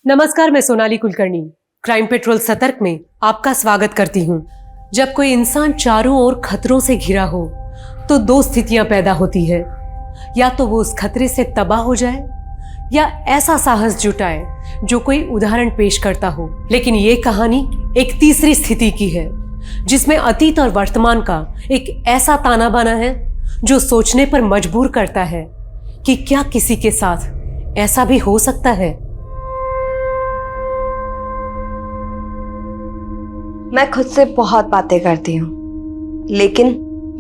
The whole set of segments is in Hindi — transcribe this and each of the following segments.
नमस्कार, मैं सोनाली कुलकर्णी क्राइम पेट्रोल सतर्क में आपका स्वागत करती हूँ। जब कोई इंसान चारों ओर खतरों से घिरा हो तो दो स्थितियां पैदा होती है, या तो वो उस खतरे से तबाह हो जाए या ऐसा साहस जुटाए जो कोई उदाहरण पेश करता हो। लेकिन ये कहानी एक तीसरी स्थिति की है, जिसमें अतीत और वर्तमान का एक ऐसा ताना बाना है जो सोचने पर मजबूर करता है कि क्या किसी के साथ ऐसा भी हो सकता है। मैं खुद से बहुत बातें करती हूँ, लेकिन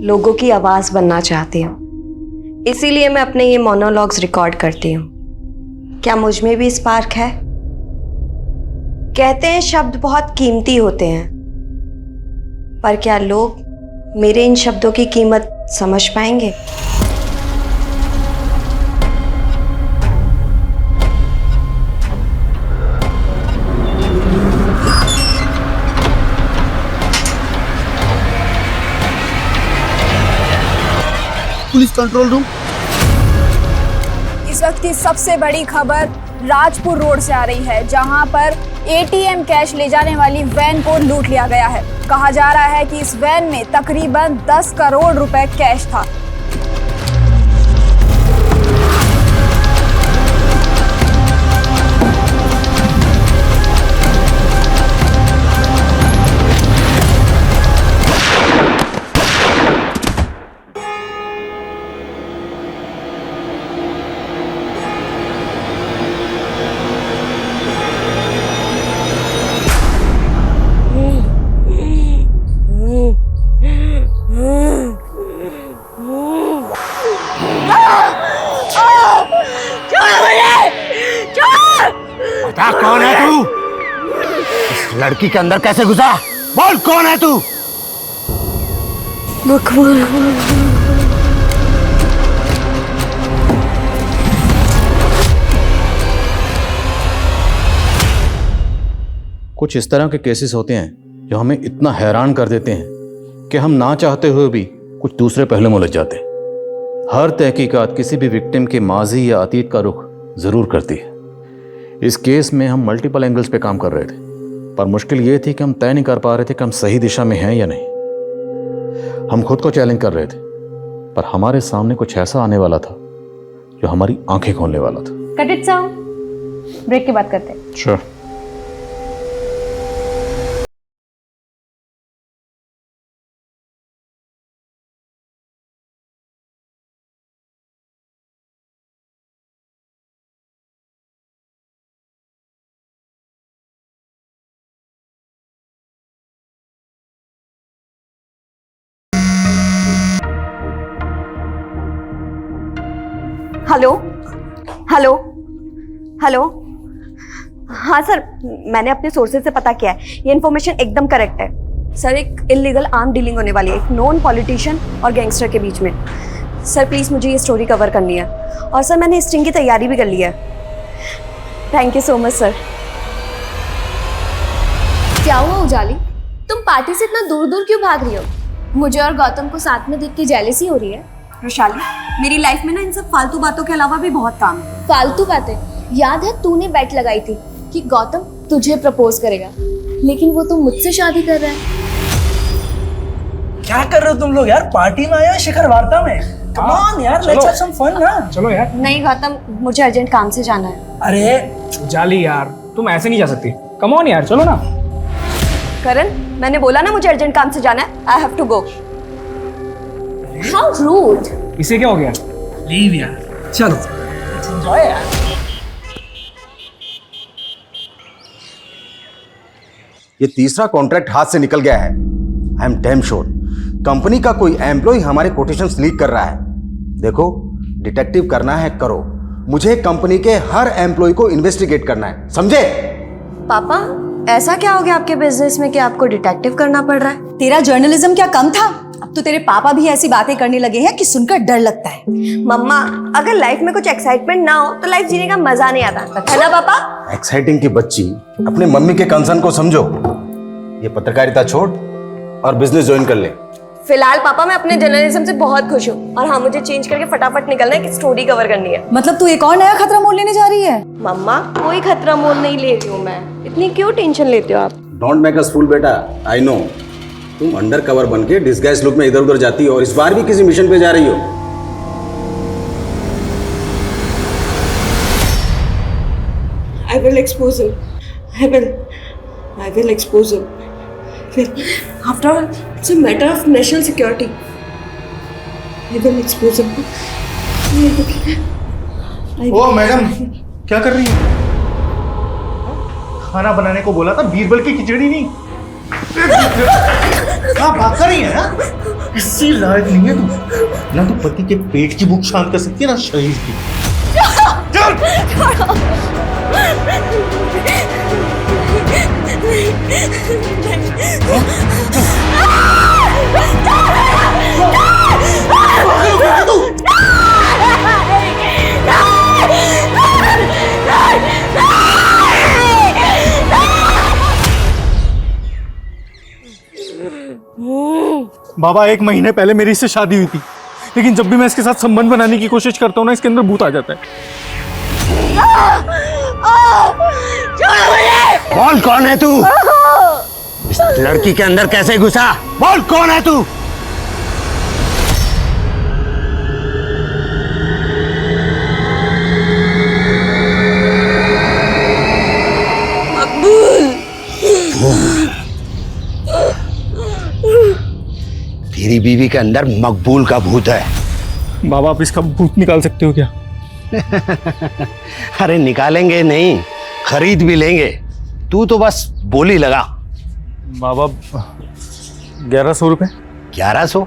लोगों की आवाज बनना चाहती हूँ। इसीलिए मैं अपने ये मोनोलॉग्स रिकॉर्ड करती हूँ। क्या मुझ में भी स्पार्क है? कहते हैं शब्द बहुत कीमती होते हैं, पर क्या लोग मेरे इन शब्दों की कीमत समझ पाएंगे? Police control room. इस वक्त की सबसे बड़ी खबर राजपुर रोड से आ रही है, जहां पर एटीएम कैश ले जाने वाली वैन को लूट लिया गया है। कहा जा रहा है कि इस वैन में तकरीबन 10 करोड़ रुपए कैश था। बता कौन है तू? इस लड़की के अंदर कैसे घुसा? बोल कौन है तू? कुछ इस तरह के केसेस होते हैं जो हमें इतना हैरान कर देते हैं कि हम ना चाहते हुए भी कुछ दूसरे पहलू में उलझ जाते हैं। हर तहकीकात किसी भी विक्टिम के माजी या अतीत का रुख जरूर करती है। इस केस में हम मल्टीपल एंगल्स पे काम कर रहे थे, पर मुश्किल ये थी कि हम तय नहीं कर पा रहे थे कि हम सही दिशा में हैं या नहीं। हम खुद को चैलेंज कर रहे थे, पर हमारे सामने कुछ ऐसा आने वाला था जो हमारी आंखें खोलने वाला था। कट इट साउंड, ब्रेक के बाद करते हैं। श्योर। Hello hello hello. हाँ सर, मैंने अपने सोर्सेज से पता किया है, ये इन्फॉर्मेशन एकदम करेक्ट है। सर, एक इलीगल आर्म डीलिंग होने वाली है एक नॉन पॉलिटिशियन और गैंगस्टर के बीच में। सर प्लीज़ मुझे ये स्टोरी कवर करनी है, और सर मैंने स्टिंग की तैयारी भी कर ली है। Thank you so much sir. क्या हुआ उजाली, तुम पार्टी से इतना दूर दूर क्यों भाग रही हो? मुझे और गौतम को साथ में देख के जेलसी हो रही है? वैशाली, मेरी लाइफ में ना इन सब फालतू बातों के अलावा भी बहुत काम है। फालतू बातें? याद है तूने बेट लगाई थी कि गौतम तुझे प्रपोज करेगा, लेकिन वो तो मुझसे शादी कर रहा है। क्या कर रहे हो तुम लोग यार? पार्टी में आए हो शिखर वार्ता में? कम ऑन यार, लेट्स हैव सम फन ना। चलो यार। नहीं गौतम, मुझे अर्जेंट काम से जाना है। अरे जाली यार, तुम ऐसे नहीं जा सकती। कम ऑन यार, चलो ना। करण, मैंने बोला ना मुझे अर्जेंट काम से जाना है। I have to go. How rude. इसे क्या हो गया? लीव यार, चलो एंजॉय यार। ये तीसरा कॉन्ट्रैक्ट हाथ से निकल गया है। I am damn sure company का कोई एम्प्लॉय हमारे कोटेशंस लीक कर रहा है। देखो, डिटेक्टिव करना है करो, मुझे कंपनी के हर एम्प्लॉय को इन्वेस्टिगेट करना है, समझे? पापा, ऐसा क्या हो गया आपके बिजनेस में कि आपको डिटेक्टिव करना पड़ रहा है? तेरा जर्नलिज्म क्या कम था? अब तो तेरे पापा भी ऐसी बातें करने लगे हैं कि सुनकर डर लगता है। मम्मा, अगर लाइफ में कुछ एक्साइटमेंट ना हो तो लाइफ जीने का मजा नहीं आता, है ना पापा? एक्साइटिंग की बच्ची, अपने मम्मी के कंसर्न को समझो। ये पत्रकारिता छोड़ और बिजनेस ज्वाइन कर ले। फिलहाल पापा मैं अपने जर्नलिज्म से बहुत खुश हूँ और हाँ मुझे चेंज करके फटाफट निकलना है कि स्टोरी कवर करनी है। मतलब तू एक और नया खतरा मोल लेने जा रही है? मम्मा कोई खतरा मोल नहीं ले रही हूँ मैं, इतनी क्यों टेंशन लेते हो आप? डोंट मेक अस फूल बेटा, आई नो तुम अंडर कवर बन के डिस्गाइज लुक में इधर उधर जाती हो और इस बार भी किसी मिशन पे जा रही हो। I will expose him. I will expose him. After all, it's a matter of national security. I will expose him. ओ मैडम, क्या कर रही है? खाना बनाने को बोला था, बीरबल की खिचड़ी नहीं। क्या बात कर रही है? हाँ? इसी लायक नहीं है तू। ना तो पति के पेट की भूख शांत कर सकती है ना शरीर की। चल! बाबा 1 महीने पहले मेरी इससे शादी हुई थी, लेकिन जब भी मैं इसके साथ संबंध बनाने की कोशिश करता हूँ ना, इसके अंदर भूत आ जाता है। बोल कौन है तू? इस लड़की के अंदर कैसे घुसा? बोल कौन है तू? तेरी बीवी के अंदर मकबूल का भूत है। बाबा आप इसका भूत निकाल सकते हो क्या? अरे निकालेंगे नहीं, खरीद भी लेंगे। तू तो बस बोली लगा। बाबा 1100 रुपए। 1100?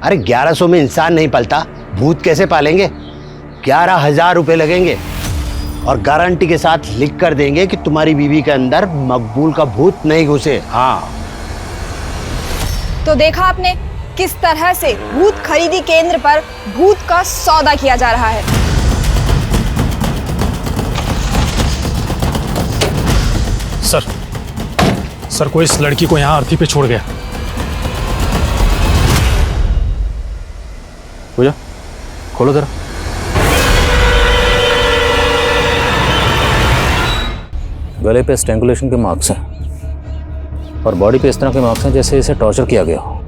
अरे 1100 में इंसान नहीं पलता, भूत कैसे पालेंगे? 11,000 रुपए लगेंगे और गारंटी के साथ लिख कर देंगे कि तुम्हारी बीवी के अंदर मकबूल का भूत नहीं घुसे। हाँ तो देखा आपने किस तरह से भूत खरीदी केंद्र पर भूत का सौदा किया जा रहा है। सर कोई इस लड़की को यहाँ अर्थी पे छोड़ गया। पूजा खोलो जरा। गले पे स्ट्रैंगुलेशन के मार्क्स हैं और बॉडी पे इस तरह के मार्क्स हैं जैसे इसे टॉर्चर किया गया हो।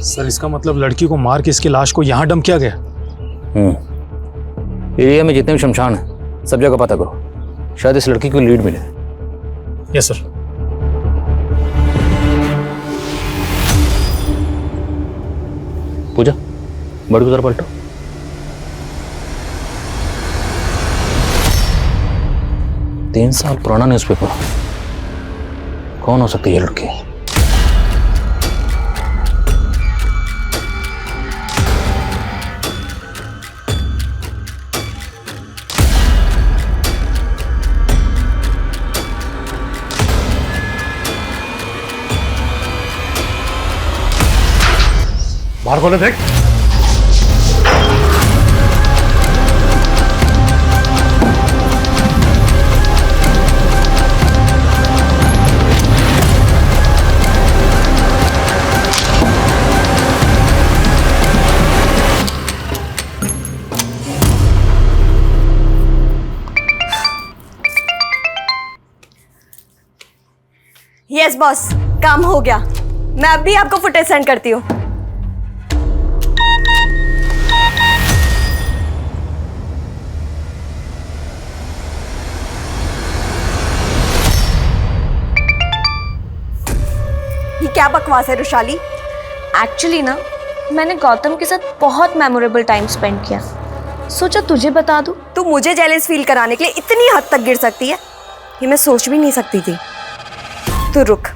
सर इसका मतलब लड़की को मार के इसकी लाश को यहाँ डंप किया गया। एरिया में जितने भी शमशान हैं सब जगह पता करो, शायद इस लड़की को लीड मिले। Yes sir. पूजा बड़ी उधर पलटो। तीन साल पुराना न्यूज़पेपर, कौन हो सकती है ये लड़की? बाहर खोले देख। यस बॉस, काम हो गया। मैं अभी आपको फुटेज सेंड करती हूँ। ये क्या बकवास है रुशाली? एक्चुअली ना मैंने गौतम के साथ बहुत मेमोरेबल टाइम स्पेंड किया, सोचा तुझे बता दूं। तू मुझे जेलस फील कराने के लिए इतनी हद तक गिर सकती है, ये मैं सोच भी नहीं सकती थी। तू रुक,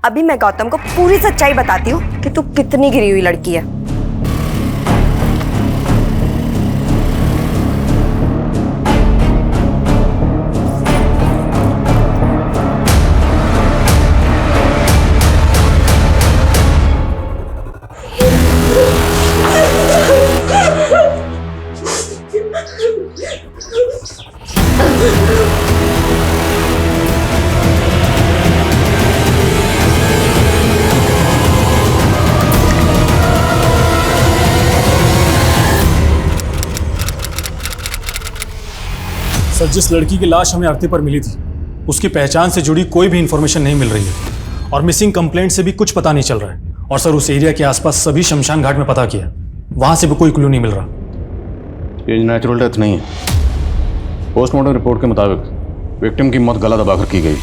अभी मैं गौतम को पूरी सच्चाई बताती हूँ कि तू कितनी गिरी हुई लड़की है। सर, जिस लड़की की लाश हमें अर्थी पर मिली थी उसकी पहचान से जुड़ी कोई भी इंफॉर्मेशन नहीं मिल रही है और मिसिंग कंप्लेंट से भी कुछ पता नहीं चल रहा है। और सर, उस एरिया के आसपास सभी शमशान घाट में पता किया, वहां से भी कोई क्लू नहीं मिल रहा। ये नेचुरल डेथ नहीं है। पोस्टमार्टम रिपोर्ट के मुताबिक विक्टिम की मौत गला दबाकर की गई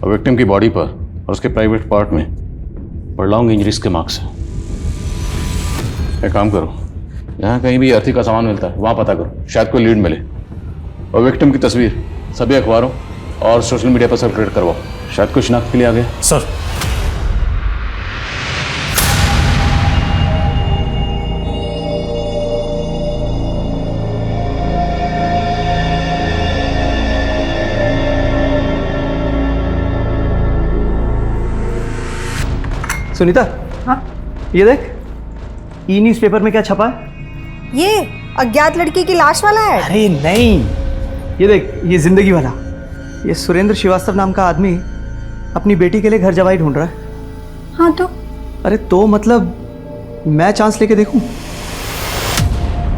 और विक्टिम की बॉडी पर और उसके प्राइवेट पार्ट में प्रॉन्ग इंजरीज के मार्क्स हैं। एक काम करो, यहाँ कहीं भी अर्थी का सामान मिलता है वहाँ पता करो, शायद कोई लीड मिले। और विक्टिम की तस्वीर सभी अखबारों और सोशल मीडिया पर सर्कुलेट करवाओ, शायद कोई शिनाख्त के लिए आ गया। सर, सुनीता, हाँ ये देख, ई न्यूज़ पेपर में क्या छपा है? ये अज्ञात लड़की की लाश वाला है। अरे नहीं, ये देख, ये जिंदगी वाला। ये सुरेंद्र श्रीवास्तव नाम का आदमी अपनी बेटी के लिए घर जवाई ढूंढ रहा है। हाँ तो अरे तो मतलब मैं चांस लेके देखूं?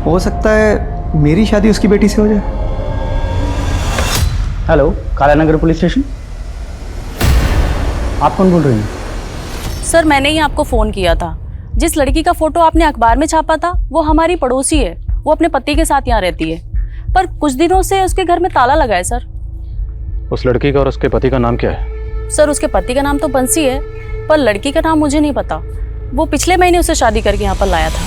हो सकता है मेरी शादी उसकी बेटी से हो जाए। Hello, Kalanagar police station. आप कौन बोल रही हैं? सर, मैंने ही आपको फ़ोन किया था। जिस लड़की का फ़ोटो आपने अखबार में छापा था वो हमारी पड़ोसी है। वो अपने पति के साथ यहाँ रहती है, पर कुछ दिनों से उसके घर में ताला लगा है। सर, उस लड़की का और उसके पति का नाम क्या है? सर, उसके पति का नाम तो बंसी है, पर लड़की का नाम मुझे नहीं पता। वो पिछले महीने उसे शादी करके यहाँ पर लाया था।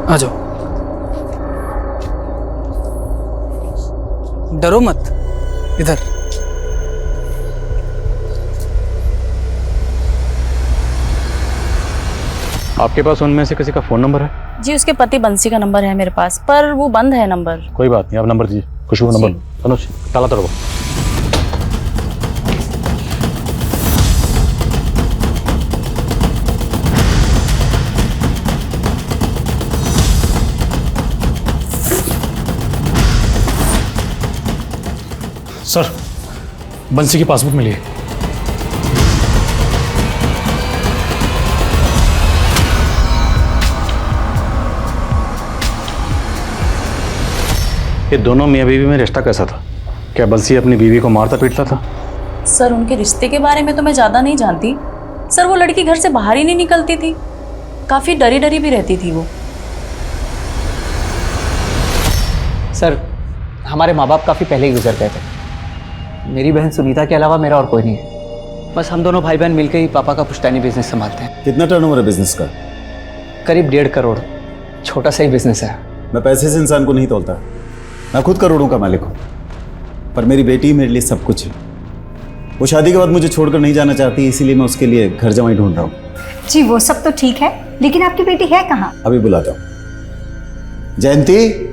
आ जाओ, डरो मत, इधर। आपके पास उनमें से किसी का फ़ोन नंबर है? जी, उसके पति बंसी का नंबर है मेरे पास, पर वो बंद है नंबर। कोई बात नहीं, आप नंबर दीजिए। खुशबू नंबर। अनुज, ताला तोड़ो। सर, बंसी की पासबुक मिली है। ये दोनों मियाँ बीवी में रिश्ता कैसा था? क्या बंसी अपनी बीवी को मारता पीटता था? सर, उनके रिश्ते के बारे में तो मैं ज़्यादा नहीं जानती। सर, वो लड़की घर से बाहर ही नहीं निकलती थी, काफ़ी डरी डरी भी रहती थी वो। सर, हमारे माँ बाप काफ़ी पहले ही गुजर गए थे। मेरी बहन सुनीता के अलावा मेरा और कोई नहीं है। बस हम दोनों भाई बहन मिलकर ही पापा का पुश्तैनी बिजनेस संभालते हैं। कितना टर्नओवर है बिजनेस का? करीब 1.5 करोड़। छोटा सा ही बिजनेस है। मैं पैसे से इंसान को नहीं तोलता, मैं खुद करोड़ों का मालिक हूँ, पर मेरी बेटी मेरे लिए सब कुछ है। वो शादी के बाद मुझे छोड़कर नहीं जाना चाहती, इसीलिए मैं उसके लिए घर जमाई ढूंढ रहा हूँ। जी वो सब तो ठीक है, लेकिन आपकी बेटी है कहाँ? अभी बुलाता हूँ। जयंती,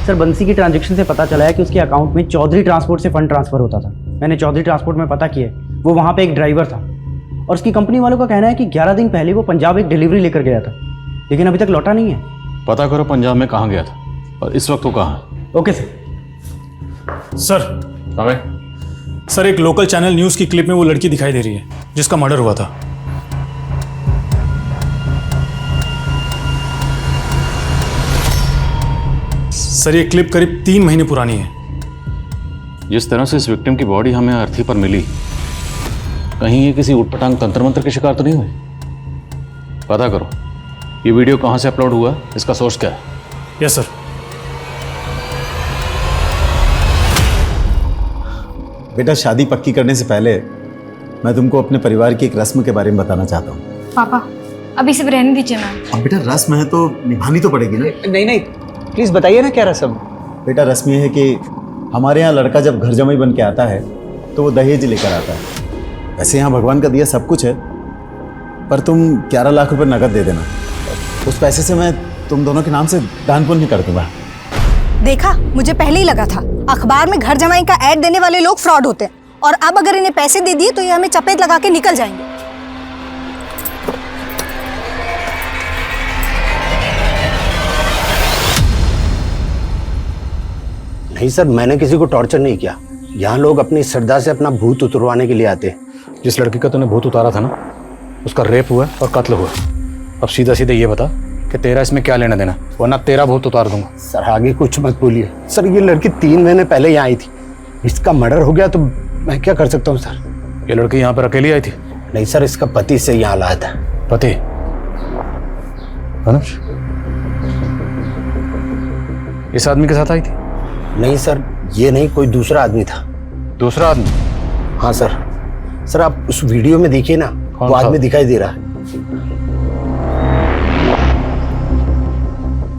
सर, बंसी की ट्रांजैक्शन से पता चला है कि उसके अकाउंट में चौधरी ट्रांसपोर्ट से फंड ट्रांसफर होता था। मैंने चौधरी ट्रांसपोर्ट में पता किया, वो वहाँ पे एक ड्राइवर था और उसकी कंपनी वालों का कहना है कि 11 दिन पहले वो पंजाब एक डिलीवरी लेकर गया था, लेकिन अभी तक लौटा नहीं है। पता करो पंजाब में कहाँ गया था और इस वक्त वो कहाँ है। Okay sir. सर, एक लोकल चैनल न्यूज़ की क्लिप में वो लड़की दिखाई दे रही है जिसका मर्डर हुआ था। सर, ये क्लिप करीब 3 महीने पुरानी है। जिस तरह से इस विक्टिम की बॉडी हमें अर्थी पर मिली, कहीं ये किसी उटपटांग तंत्र मंत्र के शिकार तो नहीं हुई? पता करो ये वीडियो कहाँ से अपलोड हुआ, इसका सोर्स क्या है। Yes sir. बेटा, शादी पक्की करने से पहले मैं तुमको अपने परिवार की एक रस्म के बारे में बताना चाहता हूँ। पापा अभी सब रहने दीजिए ना। अब बेटा, रस्म है तो निभानी तो पड़ेगी ना। नहीं नहीं, प्लीज़ बताइए ना क्या रस्म। बेटा, रस्म ये है कि हमारे यहाँ लड़का जब घर जमाई बन के आता है तो वो दहेज लेकर आता है। वैसे यहाँ भगवान का दिया सब कुछ है, पर तुम 11 लाख रुपए नकद दे देना। उस पैसे से मैं तुम दोनों के नाम से दान पुण्य कर दूंगा। देखा, मुझे पहले ही लगा था अखबार में घर जमाई का ऐड देने वाले लोग फ्रॉड होते हैं, और अब अगर इन्हें पैसे दे दिए तो ये हमें चपेट लगा के निकल जाएंगे। नहीं सर, मैंने किसी को टॉर्चर नहीं किया। यहाँ लोग अपनी श्रद्धा से अपना भूत उतरवाने के लिए आते हैं। जिस लड़की का तूने भूत उतारा था ना, उसका रेप हुआ और कत्ल हुआ। अब सीधा सीधा ये बता कि तेरा इसमें क्या लेना देना, वरना तेरा भूत उतार दूंगा। सर आगे कुछ मत बोलिए सर, ये लड़की 3 महीने पहले यहाँ आई थी, इसका मर्डर हो गया तो मैं क्या कर सकता हूँ सर? ये लड़की यहाँ पर अकेली आई थी? नहीं सर, इसका पति से यहाँ लाया था। पति? अनुज, इस आदमी के साथ आई थी? नहीं सर, ये नहीं, कोई दूसरा आदमी था। दूसरा आदमी? हाँ सर। सर आप उस वीडियो में देखिए ना, वो आदमी दिखाई दे रहा है।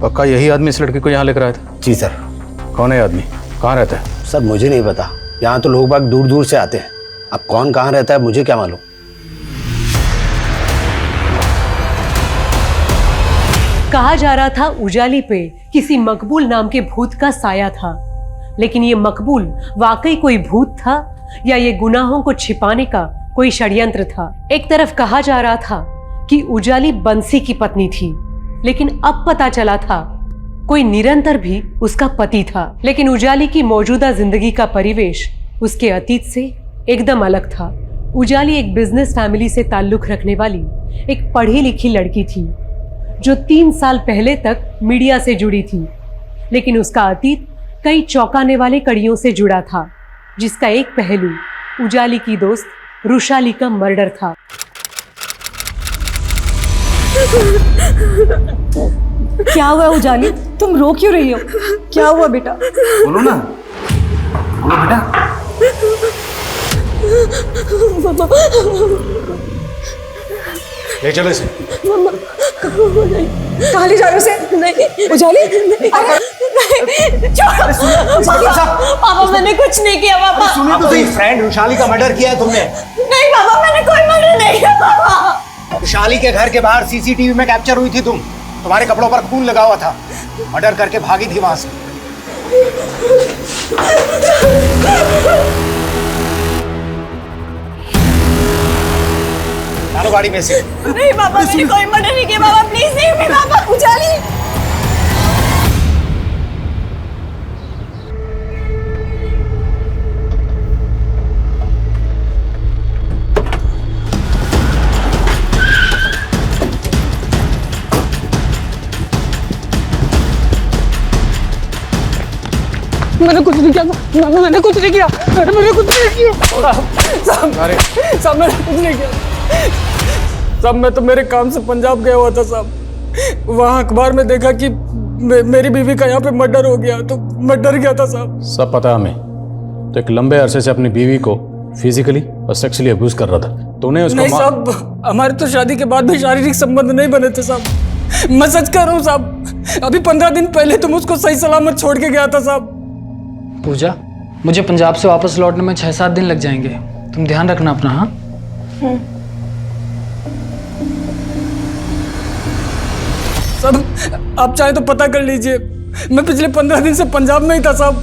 पक्का यही आदमी इस लड़की को यहाँ लेकर आया था? जी सर। कौन है आदमी, कहाँ रहता है? सर मुझे नहीं पता, यहाँ तो लोग बाग दूर दूर से आते हैं। अब कौन कहाँ रहता है मुझे क्या मालूम। कहा जा रहा था उजाली पे किसी मकबूल नाम के भूत का साया था, लेकिन ये मकबूल वाकई कोई भूत था या ये गुनाहों को छिपाने का कोई षड्यंत्र था। एक तरफ कहा जा रहा था कि उजाली बंसी की पत्नी थी, लेकिन अब पता चला था कोई निरंतर भी उसका पति था। लेकिन उजाली की मौजूदा जिंदगी का परिवेश उसके अतीत से एकदम अलग था। उजाली एक बिजनेस फैमिली से ताल्लुक रखने वाली एक पढ़ी लिखी लड़की थी जो 3 साल पहले तक मीडिया से जुड़ी थी, लेकिन उसका अतीत कई चौंकाने वाले कड़ियों से जुड़ा था, जिसका एक पहलू उजाली की दोस्त रुशाली का मर्डर था। क्या हुआ उजाली, तुम रो क्यों रही हो? क्या हुआ बेटा? बोलो ना, बोलो बेटा। ले चलो इसे। कहाँ ले जा रहे हो उसे? नहीं उजाली, पापा मैंने कुछ नहीं किया। पापा सुनिए तो सही, फ्रेंड रुशाली का मर्डर किया है तुमने? नहीं पापा, मैंने कोई मर्डर नहीं किया। पापा रुशाली के घर के बाहर सीसीटीवी में कैप्चर हुई थी तुम, तुम्हारे कपड़ों पर खून लगा हुआ था, मर्डर करके भागी थी वहां से। डालो गाड़ी में से। नहीं पापा, मैंने कोई मर्डर नहीं किया। पापा प्लीज नहीं, पापा। उजाली मैंने कुछ नहीं किया। मैंने कुछ नहीं किया। मैंने कुछ नहीं किया। साहब मैंने कुछ नहीं किया साहब। मैं तो मेरे काम से पंजाब गया हुआ था साहब। वहाँ अखबार में देखा कि मेरी बीवी का यहाँ पे मर्डर हो गया, तो मैं डर गया था साहब। सब पता हमें। तो एक लंबे अरसे से अपनी बीवी को फिजिकली और सेक्सुअली अब्यूज कर रहा था। तूने उसको नहीं साहब, हमारे तो शादी के बाद भी शारीरिक संबंध नहीं बने थे साहब। मैं सच कह रहा हूँ साहब, अभी 15 दिन पहले तुम उसको सही सलामत छोड़ के गया था साहब। पूजा, मुझे पंजाब से वापस लौटने में 6-7 दिन लग जाएंगे, तुम ध्यान रखना अपना। हाँ साहब, आप चाहे तो पता कर लीजिए, मैं पिछले 15 दिन से पंजाब में ही था साहब।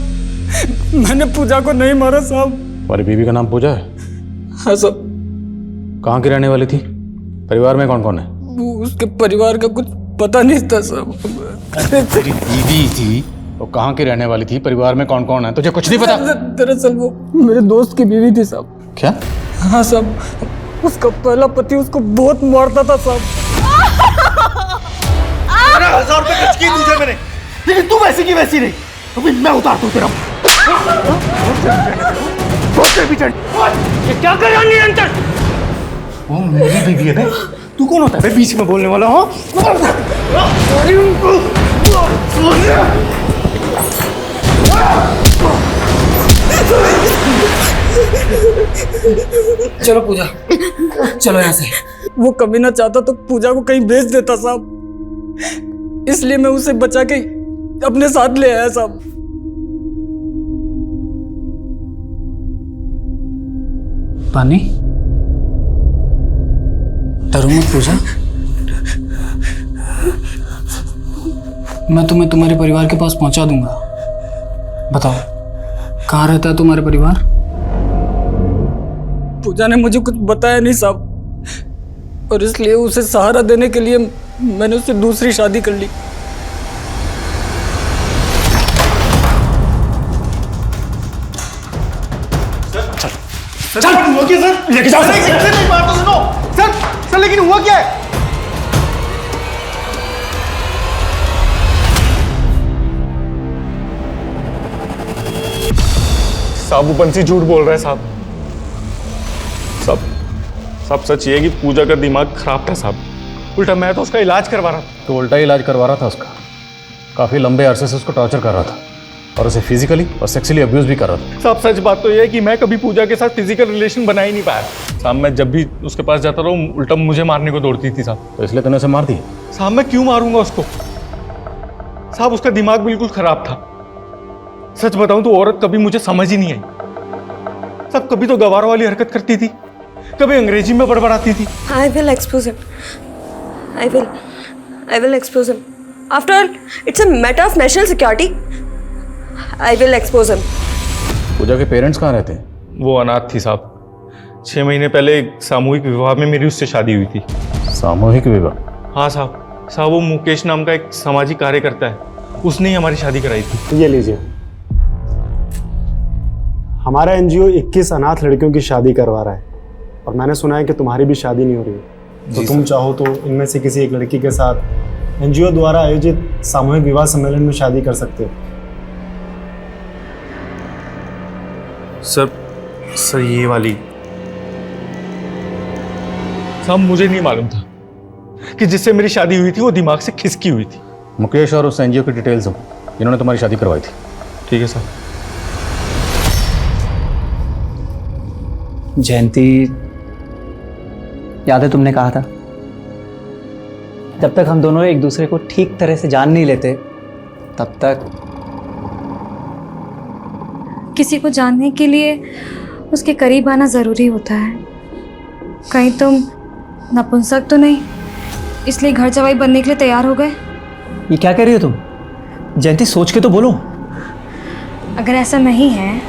मैंने पूजा को नहीं मारा साहब। तुम्हारी बीवी का नाम पूजा है? हाँ साहब। कहाँ की रहने वाली थी? परिवार में कौन कौन है? उसके परिवार का कुछ पता नहीं था साहब। तेरी बीवी थी तो कहाँ की रहने वाली थी? परिवार में कौन कौन है? तुझे कुछ नहीं पता? दरअसल वो मेरे दोस्त की बीवी थी साहब। क्या? हाँ साहब, उसका पहला पति उसको बहुत मारता था साहब। 1000 रुपए खर्च किए तुझे मैंने, लेकिन तू वैसी की वैसी नहीं। अभी मैं उतार दूं तेरा। ये क्या कर रहा है निरंतर? वो मेरी बीवी है ना, तू कौन होता है बीच में बोलने वाला? हो चलो पूजा, चलो यहाँ से। वो कभी ना चाहता तो पूजा को कहीं भेज देता साहब, इसलिए मैं उसे बचा के अपने साथ ले आया साहब। पानी, डरो मत पूजा, मैं तुम्हें तुम्हारे परिवार के पास पहुंचा दूंगा। बताओ, कहाँ रहता है तुम्हारा परिवार? पूजा ने मुझे कुछ बताया नहीं साहब, और इसलिए उसे सहारा देने के लिए मैंने उससे दूसरी शादी कर ली। चल हुआ क्या सर? लेके जाओ सर। एक बात तो सुनो सर लेकिन हुआ क्या है? साहब वो बंसी झूठ बोल रहा है साहब। सब सच ये है कि पूजा का दिमाग खराब था साहब। उल्टा मैं तो उसका इलाज करवा रहा था। तो उल्टा इलाज करवा रहा था उसका। काफ़ी लंबे अरसे से उसको टॉर्चर कर रहा था और उसे फिजिकली और सेक्सुअली अब्यूज भी कर रहा था। साहब सच बात तो ये है कि मैं कभी पूजा के साथ फिजिकल रिलेशन बना ही नहीं पाया साहब। मैं जब भी उसके पास जाता रहा उल्टा मुझे मारने को दौड़ती थी साहब। तो इसलिए तूने उसे मार दिया? साहब मैं क्यों मारूंगा उसको साहब? उसका दिमाग बिल्कुल खराब था। सच बताऊं तो औरत कभी मुझे समझ ही नहीं आई साहब। कभी तो गवारों वाली हरकत करती थी, कभी अंग्रेजी में बड़बड़ाती थी। I will expose him. I will expose him. After all, it's a matter of national security. I will expose him. पूजा के पेरेंट्स कहाँ रहते हैं? वो अनाथ थी साहब। 6 महीने पहले एक सामूहिक विवाह में मेरी उससे शादी हुई थी। सामूहिक विवाह? हाँ साहब वो मुकेश नाम का एक सामाजिक कार्यकर्ता है, उसने ही हमारी शादी कराई थी। ये लीजिए, हमारा एनजीओ 21 अनाथ लड़कियों की शादी करवा रहा है और मैंने सुना है कि तुम्हारी भी शादी नहीं हो रही है। तो तुम चाहो तो इनमें से किसी एक लड़की के साथ एनजीओ द्वारा आयोजित सामूहिक विवाह सम्मेलन में शादी कर सकते हो। सर ये वाली साहब मुझे नहीं मालूम था कि जिससे मेरी शादी हुई थी वो दिमाग से खिसकी हुई थी। मुकेश और उस एनजीओ की डिटेल्स हो जिन्होंने तुम्हारी शादी करवाई थी। ठीक है सर। जयंती, याद है तुमने कहा था जब तक हम दोनों एक दूसरे को ठीक तरह से जान नहीं लेते तब तक किसी को जानने के लिए उसके करीब आना ज़रूरी होता है। कहीं तुम नपुंसक तो नहीं इसलिए घर जवाई बनने के लिए तैयार हो गए? ये क्या कह रही हो तुम? जयंती सोच के तो बोलो। अगर ऐसा नहीं है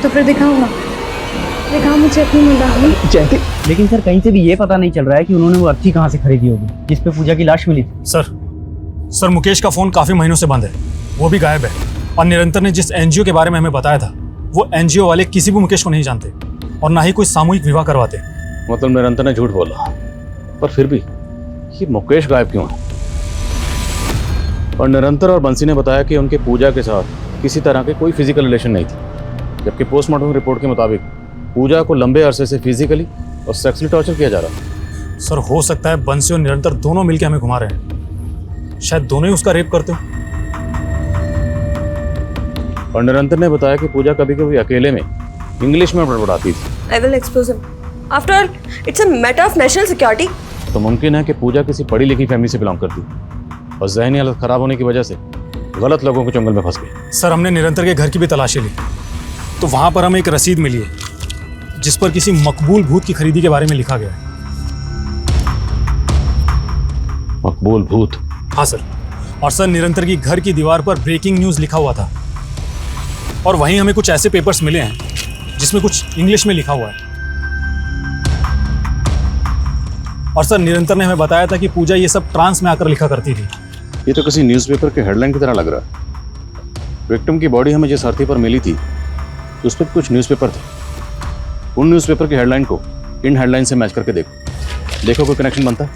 तो फिर दिखाऊंगा मुझे अपनी मुंडानी। जयंती, लेकिन सर कहीं से भी ये पता नहीं चल रहा है कि उन्होंने वो अर्थी कहाँ से खरीदी होगी जिस पे पूजा की लाश मिली थी। सर मुकेश का फोन काफी महीनों से बंद है, वो भी गायब है। और निरंतर ने जिस एनजीओ के बारे में हमें बताया था वो एनजीओ वाले किसी भी मुकेश को नहीं जानते और ना ही कोई सामूहिक विवाह करवाते। मतलब निरंतर ने झूठ बोला, पर फिर भी ये मुकेश गायब क्यों है? और निरंतर और बंसी ने बताया कि उनके पूजा के साथ किसी तरह के कोई फिजिकल रिलेशन नहीं थी, जबकि पोस्टमार्टम रिपोर्ट के मुताबिक पूजा को लंबे अरसे से फिजिकली और सेक्सुअली टॉर्चर किया जा रहा है। सर हो सकता है बंसी और निरंतर दोनों मिलकर हमें घुमा रहे हैं, शायद दोनों ही उसका रेप करते हो। और निरंतर ने बताया कि पूजा कभी कभी अकेले में इंग्लिश में बड़बड़ाती थी। I will expose him. After all, it's a matter of national security. तो मुमकिन है कि पूजा किसी पढ़ी लिखी फैमिली से बिलोंग करती और ज़हनी हालत खराब होने की वजह से गलत लोगों के चंगल में फंस गई। सर हमने निरंतर के घर की भी तलाशी ली तो वहां पर हमें एक रसीद मिली है जिस पर किसी मकबूल भूत की खरीदी के बारे में लिखा गया है। मकबूल भूत? हाँ सर। और सर निरंतर की घर की दीवार पर ब्रेकिंग न्यूज़ लिखा हुआ था और वहीं हमें कुछ ऐसे पेपर्स मिले हैं जिसमें कुछ इंग्लिश में लिखा हुआ है। और सर निरंतर ने हमें बताया था कि पूजा ये सब ट्रांस में आकर लिखा करती थी। ये तो किसी न्यूज़पेपर के हेडलाइन की तरह लग रहा है। विक्टिम की बॉडी हमें जिस अर्थी पर मिली थी उस पर कुछ न्यूज़पेपर थे। उन न्यूज़पेपर की हेडलाइन को इन हेडलाइन से मैच करके देखो कोई कनेक्शन बनता है।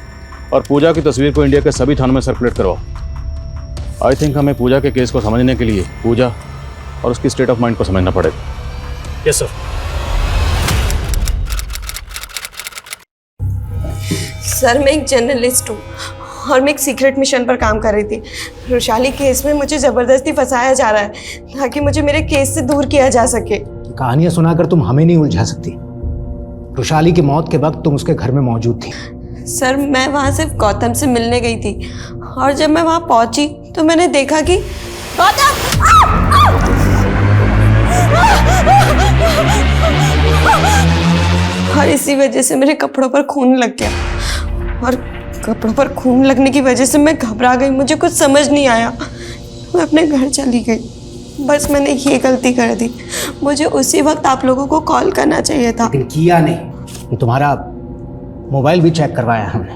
और पूजा की तस्वीर को इंडिया के सभी थानों में सर्कुलेट करवाओ। आई थिंक हमें पूजा के केस को समझने के लिए पूजा और उसकी स्टेट ऑफ माइंड को समझना पड़ेगा। Yes sir. सर मैं एक जर्नलिस्ट हूँ और मैं एक सीक्रेट मिशन पर काम कर रही थी। रुशाली केस में मुझे ज़बरदस्ती फंसाया जा रहा है ताकि मुझे मेरे केस से दूर किया जा सके। कहानियां सुनाकर तुम हमें नहीं उलझा सकती। रुशाली की मौत के वक्त तुम उसके घर में मौजूद थी। सर मैं वहाँ सिर्फ गौतम से मिलने गई थी और जब मैं वहाँ पहुँची तो मैंने देखा कि गौतम और इसी वजह से मेरे कपड़ों पर खून लग गया और कपड़ों पर खून लगने की वजह से मैं घबरा गई। मुझे कुछ समझ नहीं आया, मैं अपने घर चली गई। बस मैंने ये गलती कर दी। मुझे उसी वक्त आप लोगों को कॉल करना चाहिए था। लेकिन किया नहीं। ये तुम्हारा मोबाइल भी चेक करवाया हमने।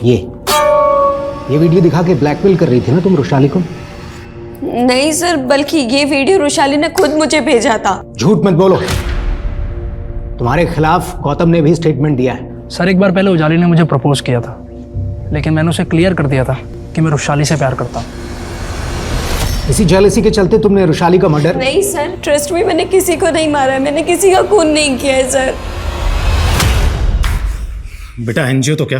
ये वीडियो दिखा के ब्लैकमेल कर रही थी ना तुम रुशाली को? नहीं सर, बल्कि ये वीडियो रुशाली ने खुद मुझे भेजा था। झूठ मत बोलो। तुम्हारे खिलाफ गौतम ने भी स्टेटमेंट दिया है। सर एक बार पहले उजाली ने मुझे प्रपोज किया था, लेकिन मैंने उसे क्लियर कर दिया था कि मैं रुशाली से प्यार करता हूँ। इसी जेलसी के चलते तुमने रुशाली का मर्डर? नहीं सर, ट्रस्ट में मैंने किसी को नहीं मारा है, मैंने किसी का खून नहीं किया है सर। बेटा एनजीओ तो क्या,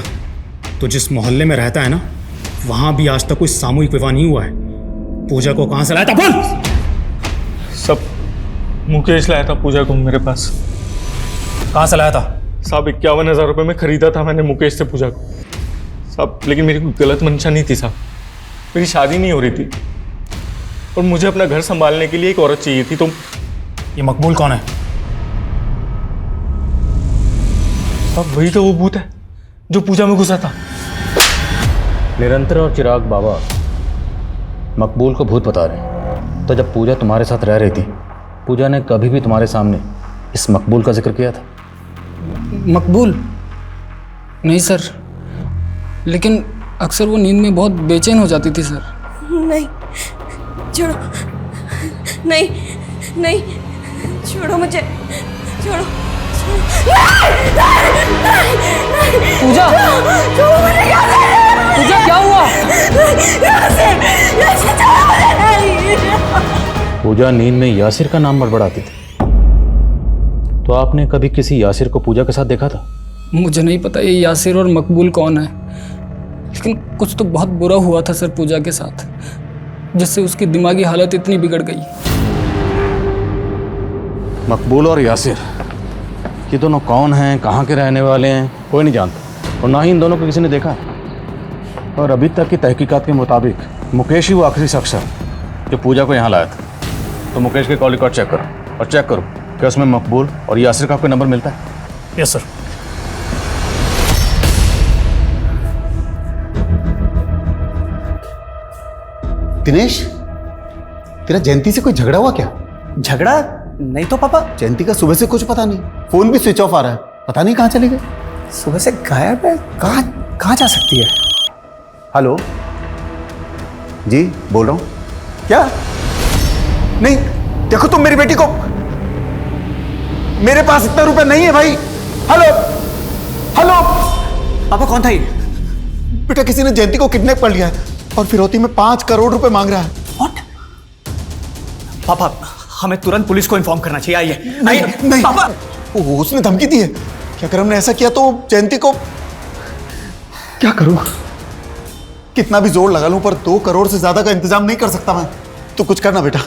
तो जिस मोहल्ले में रहता है ना, वहां भी आज तक कोई सामूहिक विवाह नहीं हुआ है। पूजा को कहां से लाया था बोल? सब मुकेश लाया था पूजा को मेरे पास। कहां से लाया था? साहब 51,000 रुपये में खरीदा था मैंने मुकेश से पूजा को साहब, लेकिन मेरी कोई गलत मंशा नहीं थी साहब। मेरी शादी नहीं हो रही थी और मुझे अपना घर संभालने के लिए एक औरत चाहिए थी। तो ये मकबूल कौन है? साहब वही तो वो भूत है जो पूजा में घुसा था। निरंतर और चिराग बाबा मकबूल को भूत बता रहे हैं। तो जब पूजा तुम्हारे साथ रह रही थी, पूजा ने कभी भी तुम्हारे सामने इस मकबूल का जिक्र किया था? मकबूल? नहीं सर, लेकिन अक्सर वो नींद में बहुत बेचैन हो जाती थी सर। नहीं छोड़ो, नहीं नहीं छोड़ो मुझे, छोड़ो पूजा, पूजा क्या हुआ? पूजा नींद में यासिर का नाम बड़बड़ाती थी, तो आपने कभी किसी यासिर को पूजा के साथ देखा था? मुझे नहीं पता ये यासिर और मकबूल कौन है, लेकिन कुछ तो बहुत बुरा हुआ था सर पूजा के साथ, जिससे उसकी दिमागी हालत इतनी बिगड़ गई। मकबूल और यासिर, ये दोनों कौन हैं, कहाँ के रहने वाले हैं, कोई नहीं जानता, और ना ही इन दोनों को किसी ने देखा है। और अभी तक की तहकीकात के मुताबिक मुकेश ही वो आखिरी शख्स है जो पूजा को यहाँ लाया था। तो मुकेश के कॉल रिकॉर्ड चेक करो, और चेक करो कि उसमें मकबूल और यासिर का कोई नंबर मिलता है। Yes sir. दिनेश, तेरा जयंती से कोई झगड़ा हुआ क्या? झगड़ा नहीं तो पापा। जयंती का सुबह से कुछ पता नहीं, फोन भी स्विच ऑफ आ रहा है, पता नहीं कहाँ चले गए। सुबह से गायब है। कहाँ जा सकती है? हेलो जी, बोल रहा हूँ। क्या? नहीं, देखो तुम मेरी बेटी को, मेरे पास इतना रुपए नहीं है भाई। हेलो हेलो पापा, कौन था ये? बेटा किसी ने जयंती को किडनैप कर लिया है और फिरौती में 5 करोड़ रुपए मांग रहा है। व्हाट? पापा हमें तुरंत पुलिस को इन्फॉर्म करना चाहिए। आइए। नहीं नहीं पापा, उसने धमकी दी है कि अगर हमने ऐसा किया तो जयंती को। क्या करूं? कितना भी जोर लगा लूं पर 2 करोड़ से ज्यादा का इंतजाम नहीं कर सकता मैं। तो कुछ करना बेटा।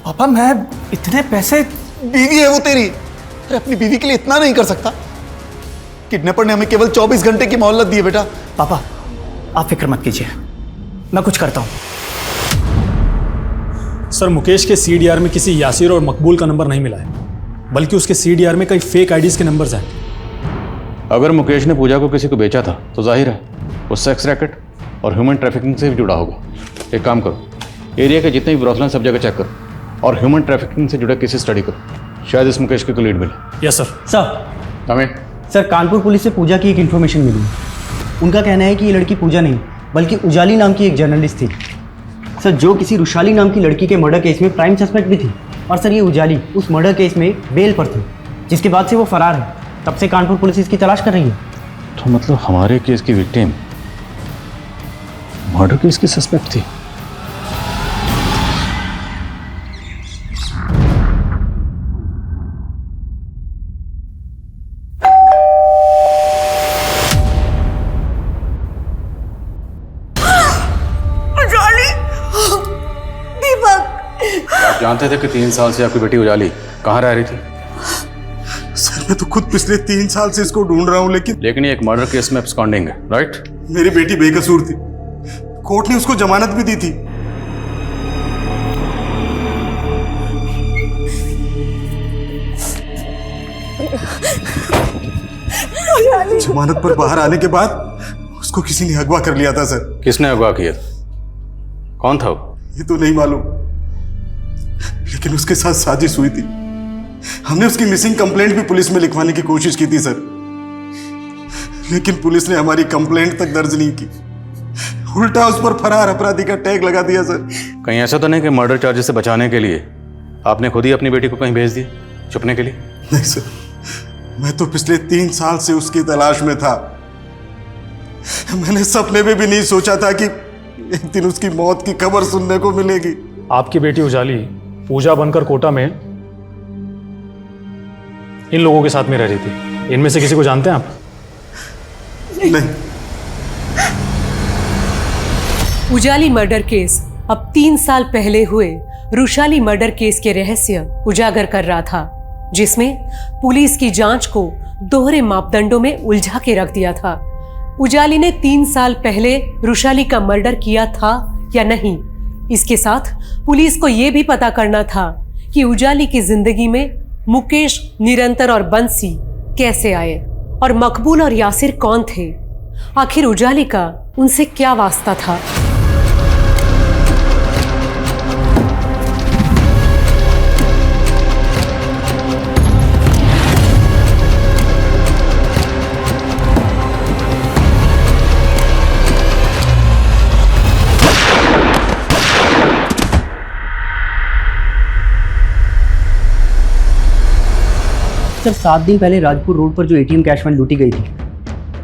पापा मैं इतने पैसे। बीवी है वो तेरी, अरे अपनी बीवी के लिए इतना नहीं कर सकता? किडनैपर ने हमें केवल 24 घंटे की मोहलत दी है बेटा। पापा आप फिक्र मत कीजिए, मैं कुछ करता हूं। सर मुकेश के सीडीआर में किसी यासिर और मकबूल का नंबर नहीं मिला है, बल्कि उसके सीडीआर में कई फेक आईडीज के नंबर्स हैं। अगर मुकेश ने पूजा को किसी को बेचा था तो जाहिर है वो सेक्स रैकेट और ह्यूमन ट्रैफिकिंग से भी जुड़ा होगा। एक काम करो, एरिया के जितने भी ब्रोथल सब जगह चेक करो और ह्यूमन ट्रैफिकिंग से जुड़े केसेस स्टडी करो, शायद इस मुकेश की कोई लीड मिले। Yes sir. सर हमें सर कानपुर पुलिस से पूजा की एक इन्फॉर्मेशन मिली। उनका कहना है कि ये लड़की पूजा नहीं बल्कि उजाली नाम की एक जर्नलिस्ट थी सर, जो किसी रुशाली नाम की लड़की के मर्डर केस में प्राइम सस्पेक्ट भी थी। और सर ये उजाली उस मर्डर केस में बेल पर थी, जिसके बाद से वो फरार है। तब से कानपुर पुलिस इसकी तलाश कर रही है। तो मतलब हमारे केस की विक्टिम मर्डर केस की सस्पेक्ट थी। आप जानते थे कि 3 साल से आपकी बेटी उजाली कहाँ रह रही थी? सर मैं तो खुद पिछले 3 साल से इसको ढूंढ रहा हूँ, लेकिन ये एक मर्डर केस में एब्सकॉन्डिंग है, राइट? मेरी बेटी बेकसूर थी, कोर्ट ने उसको जमानत भी दी थी। जमानत पर बाहर आने के बाद उसको किसी ने अगवा कर लिया था सर। किसने अगवा किया? कौन था वो? ये तो नहीं मालूम, लेकिन उसके साथ साजिश हुई थी। हमने उसकी मिसिंग कंप्लेंट भी पुलिस में लिखवाने की कोशिश की थी सर, लेकिन पुलिस ने हमारी कंप्लेंट तक दर्ज नहीं की उल्टा उस पर फरार अपराधी का टैग लगा दिया सर। कहीं ऐसा तो नहीं कि मर्डर चार्जेस से बचाने के लिए आपने खुद ही अपनी बेटी को कहीं भेज दिया छुपने के लिए? नहीं सर, मैं तो पिछले 3 साल से उसकी तलाश में था। मैंने सपने में भी नहीं सोचा था कि एक दिन उसकी मौत की खबर सुनने को मिलेगी। आपकी बेटी उजाली पूजा बनकर कोटा में इन लोगों के साथ में रह रही थी। इनमें से किसी को जानते हैं आप? नहीं। उजाली मर्डर केस अब 3 साल पहले हुए रुशाली मर्डर केस के रहस्य उजागर कर रहा था, जिसमें पुलिस की जांच को दोहरे मापदंडों में उलझा के रख दिया था। उजाली ने 3 साल पहले रुशाली का मर्डर किया था या नहीं, इसके साथ पुलिस को यह भी पता करना था कि उजाली की जिंदगी में मुकेश, निरंतर और बंसी कैसे आए और मकबूल और यासिर कौन थे। आखिर उजाली का उनसे क्या वास्ता था। सर 7 दिन पहले राजपुर रोड पर जो एटीएम कैश वैन लूटी गई थी,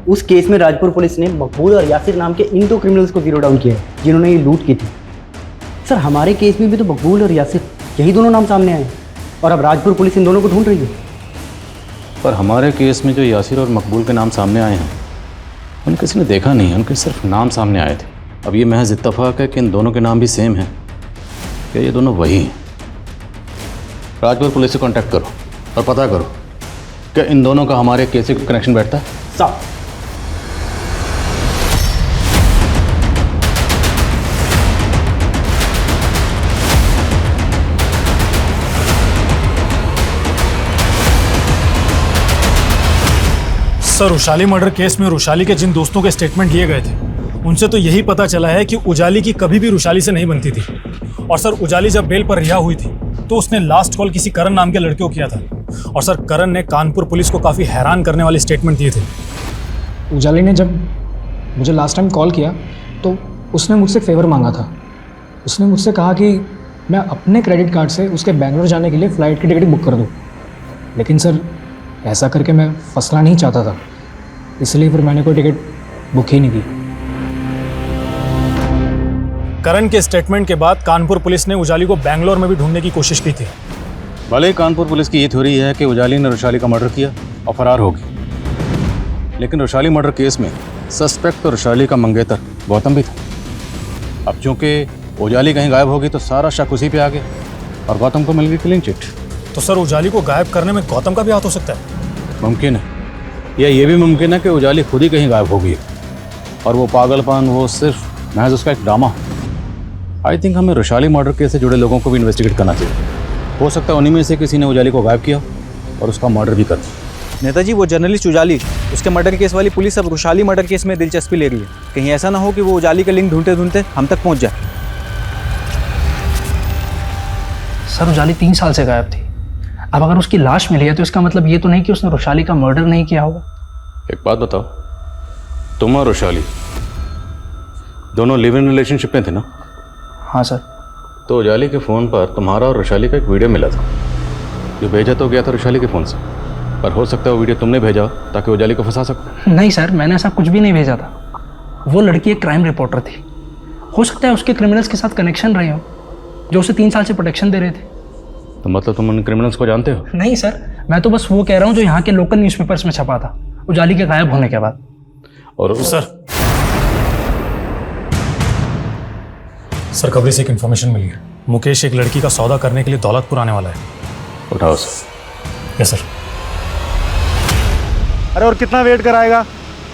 उस केस में राजपुर पुलिस ने मकबूल और यासिर नाम के इन 2 क्रिमिनल्स को जीरो डाउन किया है जिन्होंने ये लूट की थी। सर हमारे केस में भी तो मकबूल और यासिर यही दोनों नाम सामने आए और अब राजपुर पुलिस इन दोनों को ढूंढ रही है। पर हमारे केस में जो यासिर और मकबूल के नाम सामने आए हैं उन्हें किसी ने देखा नहीं, उनके सिर्फ नाम सामने आए थे। अब ये महज इत्तफाक है कि इन दोनों के नाम भी सेम हैं। क्या ये दोनों वही हैं? राजपुर पुलिस से कांटेक्ट करो और पता करो क्या इन दोनों का हमारे केस से कनेक्शन बैठता है। साहब सर, रुशाली मर्डर केस में रुशाली के जिन दोस्तों के स्टेटमेंट लिए गए थे उनसे तो यही पता चला है कि उजाली की कभी भी रुशाली से नहीं बनती थी। और सर, उजाली जब बेल पर रिहा हुई थी तो उसने लास्ट कॉल किसी करण नाम के लड़के को किया था। और सर, करण ने कानपुर पुलिस को काफ़ी हैरान करने वाले स्टेटमेंट दिए थे। उजाली ने जब मुझे लास्ट टाइम कॉल किया तो उसने मुझसे फेवर मांगा था। उसने मुझसे कहा कि मैं अपने क्रेडिट कार्ड से उसके बेंगलोर जाने के लिए फ़्लाइट की टिकट बुक कर दूं। लेकिन सर ऐसा करके मैं फंसना नहीं चाहता था, इसलिए फिर मैंने कोई टिकट बुक ही नहीं की। करण के स्टेटमेंट के बाद कानपुर पुलिस ने उजाली को बेंगलोर में भी ढूंढने की कोशिश की थी। भले ही कानपुर पुलिस की ये थ्योरी है कि उजाली ने रुशाली का मर्डर किया और फरार होगी, लेकिन रुशाली मर्डर केस में सस्पेक्ट तो रुशाली का मंगेतर गौतम भी था। अब चूंकि उजाली कहीं गायब होगी तो सारा शक उसी पे आ गया और गौतम को मिल गई क्लीन चिट। तो सर, उजाली को गायब करने में गौतम का भी हाथ हो सकता है? मुमकिन है, या ये भी मुमकिन है कि उजाली खुद ही कहीं गायब हो गई और वो पागलपन वो सिर्फ महज उसका एक ड्रामा। आई थिंक हमें रुशाली मर्डर केस से जुड़े लोगों को भी इन्वेस्टिगेट करना चाहिए। हो सकता है उन्हीं में से किसी ने उजाली को गायब किया और उसका मर्डर भी कर दिया। नेताजी, वो जर्नलिस्ट उजाली, उसके मर्डर केस वाली पुलिस अब रुशाली मर्डर केस में दिलचस्पी ले रही है। कहीं ऐसा ना हो कि वो उजाली का लिंक ढूंढते ढूंढते हम तक पहुंच जाए। सर उजाली 3 साल से गायब थी। अब अगर उसकी लाश मिली है तो इसका मतलब ये तो नहीं कि उसने रुशाली का मर्डर नहीं किया होगा। एक बात बताओ, तुम और रुशाली दोनों लिव इन रिलेशनशिप में थे ना? हाँ सर। तो उजाली के फ़ोन पर तुम्हारा और रुशाली का एक वीडियो मिला था, जो भेजा तो गया था रुशाली के फ़ोन से, पर हो सकता है वो वीडियो तुमने भेजा ताकि उजाली को फंसा सको। नहीं सर, मैंने ऐसा कुछ भी नहीं भेजा था। वो लड़की एक क्राइम रिपोर्टर थी। हो सकता है उसके क्रिमिनल्स के साथ कनेक्शन रहे हो जो उसे 3 साल से प्रोटेक्शन दे रहे थे। तो मतलब तुम उन क्रिमिनल्स को जानते हो? नहीं सर, मैं तो बस वो कह रहा हूँ जो यहाँ के लोकल न्यूज़पेपर्स में छपा था उजाली के गायब होने के बाद। और सर, खबरी से एक इन्फॉर्मेशन मिली है। मुकेश एक लड़की का सौदा करने के लिए दौलतपुर आने वाला है। उठाओ सर। Yes sir. अरे और कितना वेट कराएगा?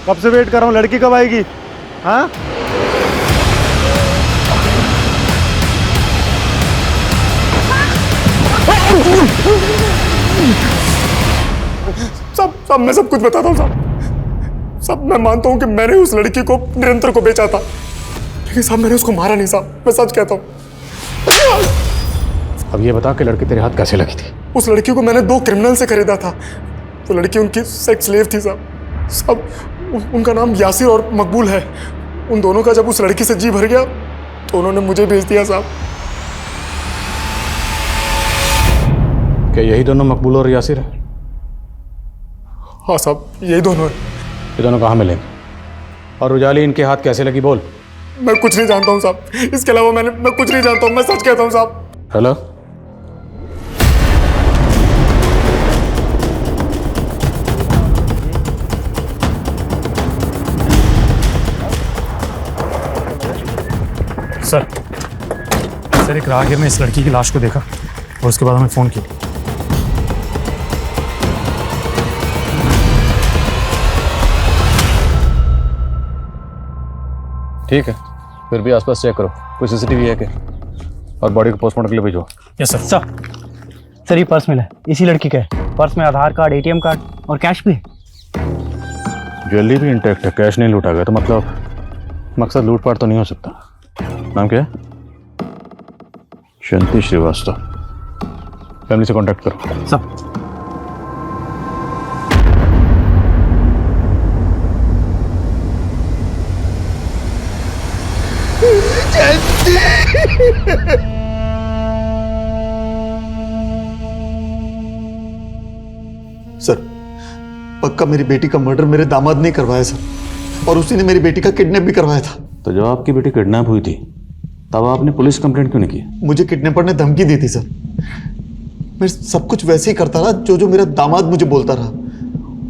कब से वेट कर रहा हूँ, लड़की कब आएगी? हाँ सब मैं सब कुछ बताता हूँ सब मैं मानता हूँ कि मैंने उस लड़की को निरंतर को बेचा था, लेकिन साहब मैंने उसको मारा नहीं साहब, मैं सच कहता हूँ। अब ये बता कि लड़की तेरे हाथ कैसे लगी थी? उस लड़की को मैंने 2 क्रिमिनल से खरीदा था। वो लड़की उनकी सेक्स स्लेव थी साहब। उनका नाम यासिर और मकबूल है। उन दोनों का जब उस लड़की से जी भर गया तो उन्होंने मुझे भेज दिया साहब। क्या यही दोनों मकबूल और यासिर हैं? हाँ साहब, यही दोनों हैं। ये दोनों कहाँ मिले और उजाली इनके हाथ कैसे लगी? बोल। मैं कुछ नहीं जानता हूँ साहब, इसके अलावा मैं कुछ नहीं जानता हूँ, मैं सच कहता हूँ साहब। हेलो, सर एक राहगीर ने इस लड़की की लाश को देखा और उसके बाद हमें फ़ोन किया। ठीक है, फिर भी आसपास चेक करो, कोई सीसीटीवी है क्या, और बॉडी को पोस्टमार्टम के लिए भेजो। Yes sir. सर ये पर्स मिला है, इसी लड़की का है। पर्स में आधार कार्ड, एटीएम कार्ड और कैश भी है। ज्वेलरी भी इंटैक्ट है, कैश नहीं लूटा गया, तो मतलब मकसद लूटपाट तो नहीं हो सकता। नाम क्या है? जयंती श्रीवास्तव। फैमिली से कांटेक्ट करो। सब सर पक्का मेरी बेटी का मर्डर मेरे दामाद ने करवाया सर, और उसी ने मेरी बेटी का किडनैप भी करवाया था। तो जब आपकी बेटी किडनैप हुई थी तब आपने पुलिस कंप्लेंट क्यों नहीं की? मुझे किडनैपर ने धमकी दी थी सर। मैं सब कुछ वैसे ही करता रहा जो मेरा दामाद मुझे बोलता रहा।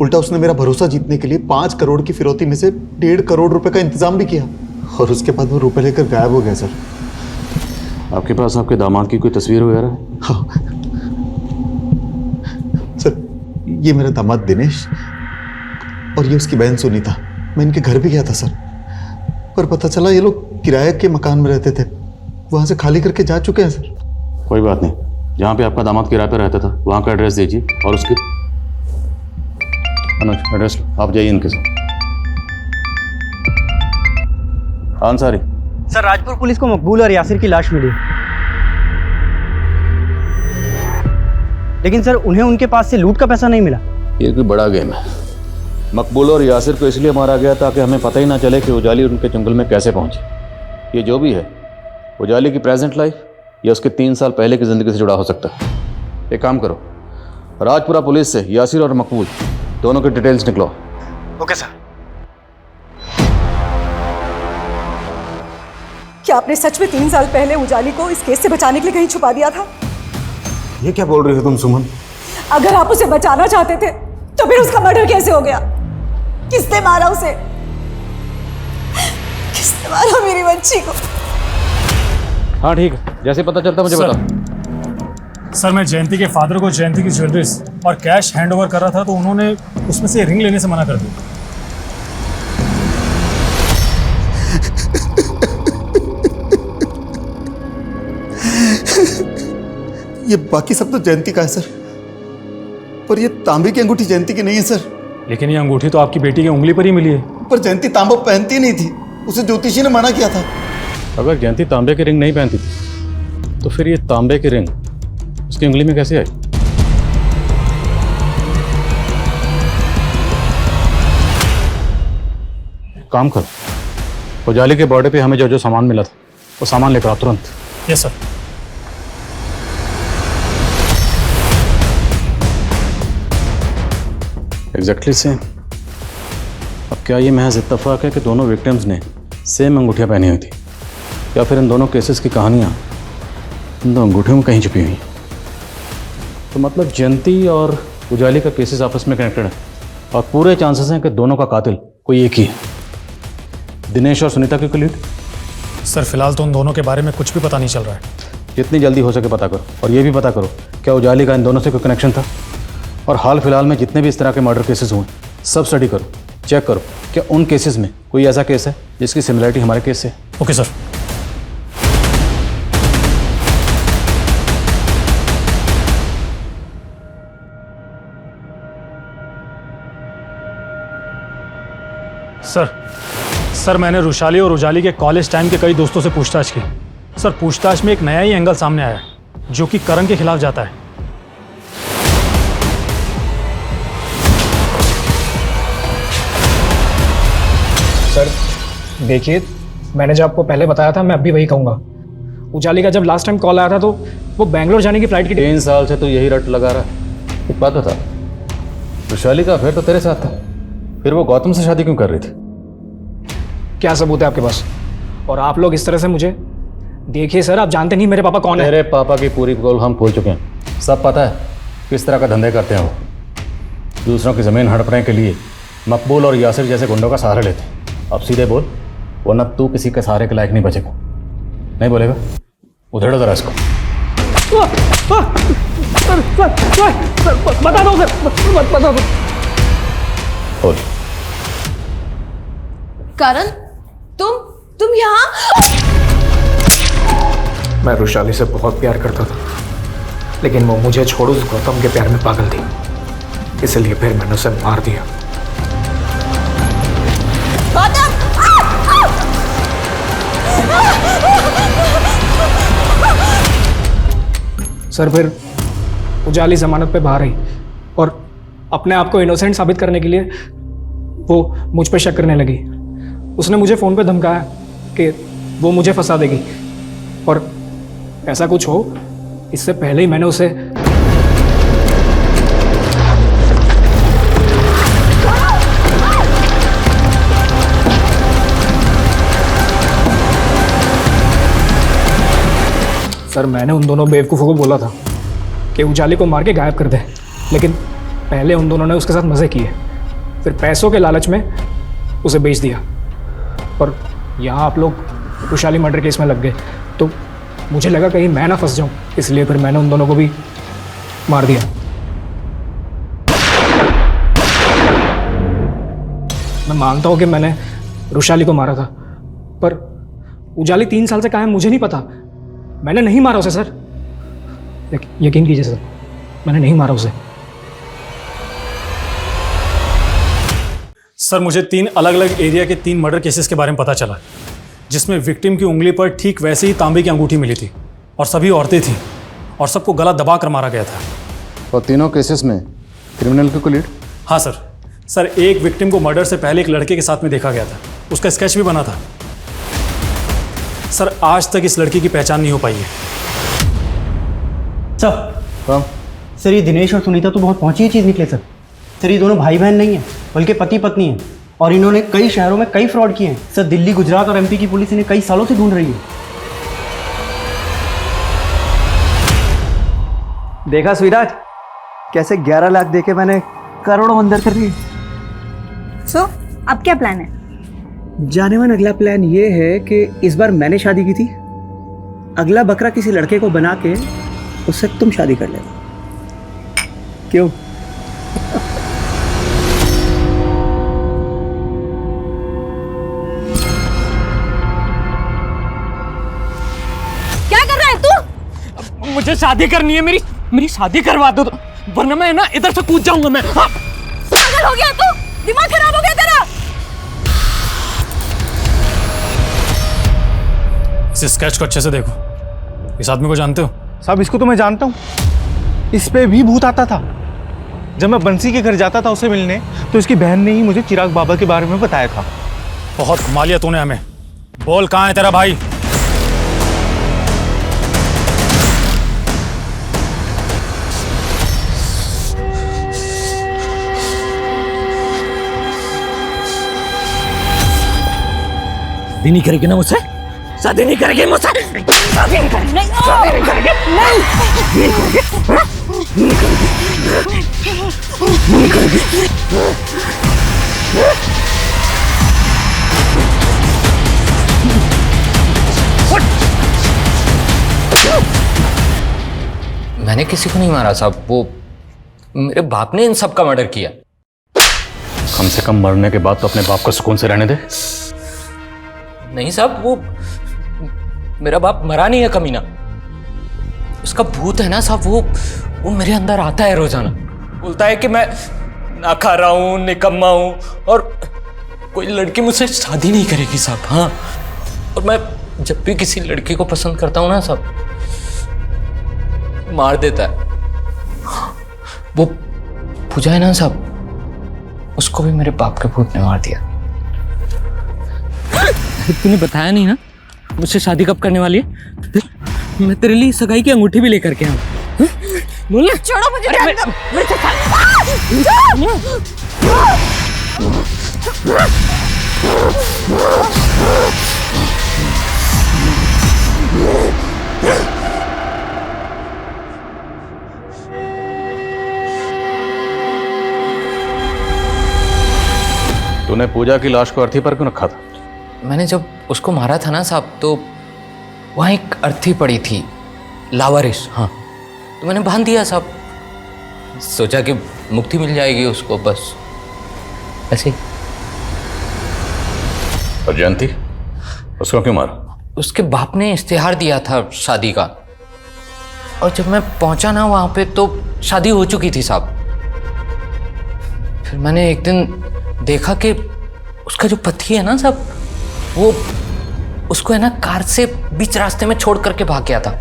उल्टा उसने मेरा भरोसा जीतने के लिए 5 करोड़ की फिरौती में से 1.5 करोड़ रुपए का इंतजाम भी किया, और उसके बाद वो रुपए लेकर गायब हो गया सर। आपके पास आपके दामाद की कोई तस्वीर वगैरह है? हाँ सर, ये मेरा दामाद दिनेश और ये उसकी बहन सुनीता। मैं इनके घर भी गया था सर, पर पता चला ये लोग किराए के मकान में रहते थे, वहां से खाली करके जा चुके हैं सर। कोई बात नहीं, जहाँ पे आपका दामाद किराए पर रहता था वहाँ का एड्रेस दीजिए और उसके अनुज एड्रेस आप जाइए इनके साथ। अंसारी। सर राजपुर पुलिस को मकबूल और यासिर की लाश मिली, लेकिन सर उन्हें उनके पास से लूट का पैसा नहीं मिला। ये कोई बड़ा गेम है। मकबूल और यासिर को इसलिए मारा गया ताकि हमें पता ही ना चले कि उजाली उनके जंगल में कैसे पहुंचे। ये जो भी है, उजाली की प्रेजेंट लाइफ या उसके 3 साल पहले की ज़िंदगी से जुड़ा हो सकता है। एक काम करो, राजपुरा पुलिस से यासिर और मकबूल दोनों की डिटेल्स निकलो। Okay sir. क्या आपने सच में 3 साल पहले उजाली को इस केस से बचाने के लिए कहीं छुपा दिया था? ये क्या बोल रही हो तुम सुमन? अगर आप उसे बचाना चाहते थे तो फिर उसका मर्डर कैसे हो गया? किसने मारा उसे? किसने मारा मेरी बच्ची को? हाँ ठीक है, जैसे पता चलता मुझे बता। सर मैं जयंती के फादर को जयंती की ज्वेलरीज और कैश हैंड ओवर कर रहा था तो उन्होंने उसमें से रिंग लेने से मना कर दिया। ये बाकी सब तो जयंती का है सर, पर ये तांबे की अंगूठी जयंती की नहीं है सर। लेकिन ये अंगूठी तो आपकी बेटी की उंगली पर ही मिली है। पर जयंती तांबा पहनती नहीं थी, उसे ज्योतिषी ने मना किया था। अगर जयंती तांबे की रिंग नहीं पहनती थी तो फिर ये तांबे की रिंग उसकी उंगली में कैसे आई? काम करो, उजाली के बॉर्डर पे हमें जो जो सामान मिला था वो सामान लेकर आओ तुरंत। Yes sir. Exactly same. अब क्या ये महज इत्तेफाक है कि दोनों विक्टिम्स ने सेम अंगूठियाँ पहनी हुई थी, या फिर इन दोनों केसेस की कहानियाँ इन दो अंगूठियों में कहीं छुपी हुई? तो मतलब जयंती और उजाली का केसेस आपस में कनेक्टेड है और पूरे चांसेस हैं कि दोनों का कातिल कोई एक ही है। दिनेश और सुनीता की लीड? सर फिलहाल तो उन दोनों के बारे में कुछ भी पता नहीं चल रहा है। जितनी जल्दी हो सके पता करो, और ये भी पता करो क्या उजाली का इन दोनों से कोई कनेक्शन था। और हाल फिलहाल में जितने भी इस तरह के मर्डर केसेस हुए सब स्टडी करो, चेक करो क्या उन केसेस में कोई ऐसा केस है जिसकी सिमिलरिटी हमारे केस से। Okay sir. सर मैंने रुशाली और उजाली के कॉलेज टाइम के कई दोस्तों से पूछताछ की। सर पूछताछ में एक नया ही एंगल सामने आया जो कि करण के खिलाफ जाता है। सर देखिए, मैंने जो आपको पहले बताया था मैं अब भी वही कहूँगा। उजाली का जब लास्ट टाइम कॉल आया था तो वो बैंगलोर जाने की फ्लाइट की 3 साल से तो यही रट लगा रहा है। एक बात बता, वैशाली का अफेयर तो तेरे साथ था, फिर वो गौतम से शादी क्यों कर रही थी? क्या सबूत है आपके पास? और आप लोग इस तरह से मुझे, देखिए सर, आप जानते नहीं मेरे पापा कौन है। तेरे पापा की पूरी पोल हम खोल चुके हैं, सब पता है किस तरह का धंधे करते हैं वो। दूसरों की ज़मीन हड़पने के लिए मकबूल और यासिर जैसे गुंडों का सहारा लेते हैं। अब सीधे बोल, वरना तू किसी के सहारे के लायक नहीं बचेगा। नहीं बोलेगा? उधेड़ो जरा इसको। बता दो सर, बता दो। बोल। करण, तुम यहाँ? मैं रुशाली से बहुत प्यार करता था, लेकिन वो मुझे छोड़ उस गौतम के प्यार में पागल थी, इसलिए फिर मैंने उसे मार दिया। सर फिर उजाली जमानत पे बाहर आई और अपने आप को इनोसेंट साबित करने के लिए वो मुझ पे शक करने लगी। उसने मुझे फ़ोन पे धमकाया कि वो मुझे फंसा देगी, और ऐसा कुछ हो इससे पहले ही मैंने उसे सर, मैंने उन दोनों बेवकूफ़ों को बोला था कि उजाली को मार के गायब कर दे, लेकिन पहले उन दोनों ने उसके साथ मज़े किए, फिर पैसों के लालच में उसे बेच दिया, और यहाँ आप लोग रुशाली मर्डर केस में लग गए, तो मुझे लगा कहीं मैं ना फंस जाऊँ, इसलिए फिर मैंने उन दोनों को भी मार दिया। मैं मानता हूँ कि मैंने रुशाली को मारा था, पर उजाली 3 साल से कहाँ है मुझे नहीं पता। मैंने नहीं मारा उसे सर, यकीन कीजिए सर, मैंने नहीं मारा उसे। सर, मुझे 3 अलग अलग एरिया के 3 मर्डर केसेस के बारे में पता चला, जिसमें विक्टिम की उंगली पर ठीक वैसे ही तांबे की अंगूठी मिली थी, और सभी औरतें थीं, और सबको गला दबा कर मारा गया था। और तीनों केसेस में क्रिमिनल को लीड? हाँ सर, एक विक्टिम को मर्डर से पहले एक लड़के के साथ में देखा गया था, उसका स्केच भी बना था। सर, आज तक इस लड़की की पहचान नहीं हो पाई है। सर ये दिनेश और सुनीता तो बहुत पहुंची चीज़ निकले सर। सर ये दोनों भाई बहन नहीं हैं, बल्कि पति पत्नी हैं, और इन्होंने कई शहरों में कई फ्रॉड किए हैं सर। दिल्ली, गुजरात और एमपी की पुलिस इन्हें कई सालों से ढूंढ रही है। देखा स्वीराज, कैसे 11 लाख देके मैंने करोड़ों अंदर कर दिए। सो अब क्या प्लान है? जाने मन अगला प्लान ये है कि इस बार मैंने शादी की थी, अगला बकरा किसी लड़के को बना के उससे तुम शादी कर लेना। क्यों? क्या कर रहा है तू? मुझे शादी करनी है, मेरी शादी करवा दो, वरना मैं ना इधर से कूद जाऊंगा मैं। पागल हो गया तू? दिमाग खराब हो गया तेरा? इस स्केच को अच्छे से देखो, इस आदमी को जानते हो? साहब इसको तो मैं जानता हूँ, इस पे भी भूत आता था। जब मैं बंसी के घर जाता था उसे मिलने, तो इसकी बहन ने ही मुझे चिराग बाबा के बारे में बताया था। बहुत घुमा लिया तूने हमें, बोल कहाँ है तेरा भाई? शादी नहीं करेगी ना मुझसे? शादी नहीं करेगी मुझसे? शादी नहीं करेगी? शादी नहीं करेगी? नहीं करेगी? मैंने किसी को नहीं मारा साहब, वो मेरे बाप ने इन सब का मर्डर किया। कम से कम मरने के बाद तो अपने बाप को सुकून से रहने दे। नहीं साहब, वो मेरा बाप मरा नहीं है कमीना, उसका भूत है ना साहब, वो मेरे अंदर आता है रोजाना, बोलता है कि मैं ना खा रहा हूँ, निकम्मा हूँ, और कोई लड़की मुझसे शादी नहीं करेगी साहब। हाँ, और मैं जब भी किसी लड़की को पसंद करता हूँ ना साहब, मार देता है। वो पूजा है ना साहब, उसको भी मेरे बाप के भूत ने मार दिया। तूने बताया नहीं ना मुझसे शादी कब करने वाली है? मैं तेरे लिए सगाई की अंगूठी भी लेकर के आऊँ। बोल ना। छोड़ो मुझे। तूने पूजा की लाश को अर्थी पर क्यों रखा था? मैंने जब उसको मारा था ना साहब, तो वहाँ एक अर्थी पड़ी थी, लावारिस। हाँ, तो मैंने बांध दिया साहब, सोचा कि मुक्ति मिल जाएगी उसको, बस ऐसे ही। और जयंती, उसको क्यों मारा? उसके बाप ने इश्तिहार दिया था शादी का, और जब मैं पहुंचा ना वहां पे तो शादी हो चुकी थी साहब। फिर मैंने एक दिन देखा कि उसका जो पति है ना साहब, वो उसको है ना कार से बीच रास्ते में छोड़ करके भाग गया था।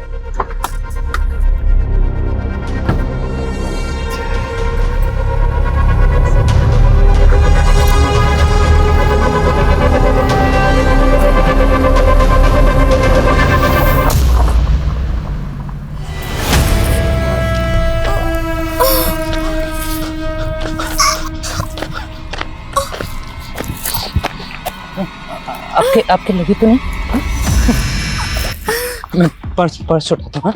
आपके लगी तो नहीं? मैं पर्स उठाता हूँ।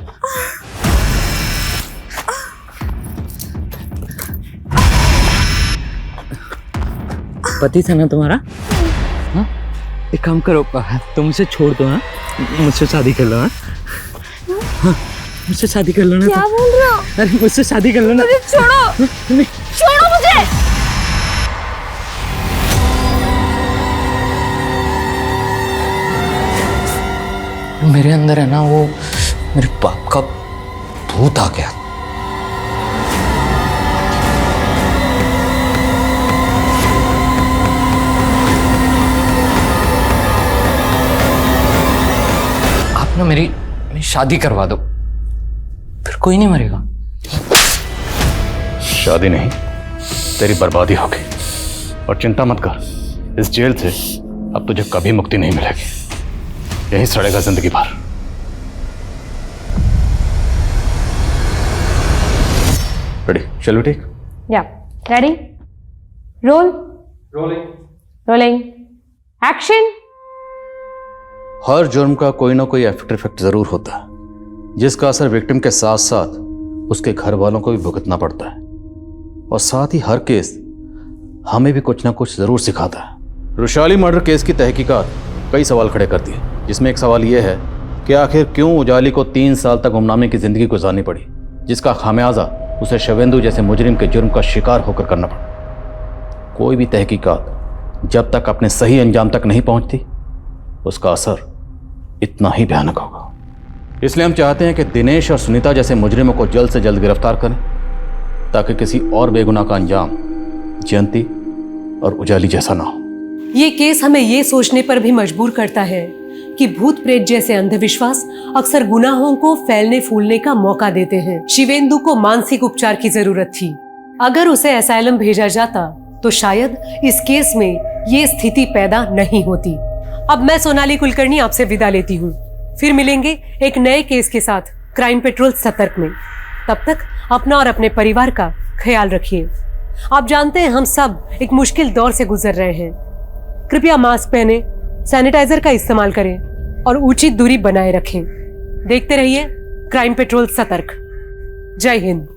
पति था ना तुम्हारा? हाँ? एक काम करो, तुम मुझसे छोड़ दो। हाँ, मुझसे शादी कर लो। हाँ, मुझसे शादी कर लो ना। क्या बोल रहे हो? अरे मुझसे शादी कर लो ना। मुझे छोड़ो, छोड़ो मुझे। मेरे अंदर है ना वो मेरे बाप का भूत आ गया। आप ना मेरी शादी करवा दो, फिर कोई नहीं मरेगा। शादी नहीं, तेरी बर्बादी होगी। और चिंता मत कर, इस जेल से अब तुझे कभी मुक्ति नहीं मिलेगी, यही सड़ेगा जिंदगी भर। Ready? Shall we take? Yeah, ready? Roll. Rolling. Action. हर जुर्म का कोई ना कोई आफ्टर इफेक्ट जरूर होता है, जिसका असर विक्टिम के साथ साथ उसके घर वालों को भी भुगतना पड़ता है। और साथ ही हर केस हमें भी कुछ ना कुछ जरूर सिखाता है। रुशाली मर्डर केस की तहकीकात कई सवाल खड़े करती है, जिसमें एक सवाल यह है कि आखिर क्यों उजाली को 3 साल तक गुमनामी की जिंदगी गुजारनी पड़ी, जिसका खामियाजा उसे शिवेंदु जैसे मुजरिम के जुर्म का शिकार होकर करना पड़ा। कोई भी तहकीकात जब तक अपने सही अंजाम तक नहीं पहुंचती, उसका असर इतना ही भयानक होगा। इसलिए हम चाहते हैं कि दिनेश और सुनीता जैसे मुजरिमों को जल्द से जल्द गिरफ्तार करें, ताकि किसी और बेगुनाह का अंजाम जयंती और उजाली जैसा ना हो। ये केस हमें ये सोचने पर भी मजबूर करता है कि भूत प्रेत जैसे अंधविश्वास अक्सर गुनाहों को फैलने फूलने का मौका देते हैं। शिवेंदु को मानसिक उपचार की जरूरत थी। अगर उसे एसाइलम भेजा जाता तो शायद इस केस में ये स्थिति पैदा नहीं होती। अब मैं सोनाली कुलकर्णी आपसे विदा लेती हूँ। फिर मिलेंगे एक नए केस के साथ क्राइम पेट्रोल सतर्क में। तब तक अपना और अपने परिवार का ख्याल रखिए। आप जानते हैं हम सब एक मुश्किल दौर से गुजर रहे हैं। कृपया मास्क पहने, सैनिटाइजर का इस्तेमाल करें और उचित दूरी बनाए रखें। देखते रहिए क्राइम पेट्रोल सतर्क। जय हिंद।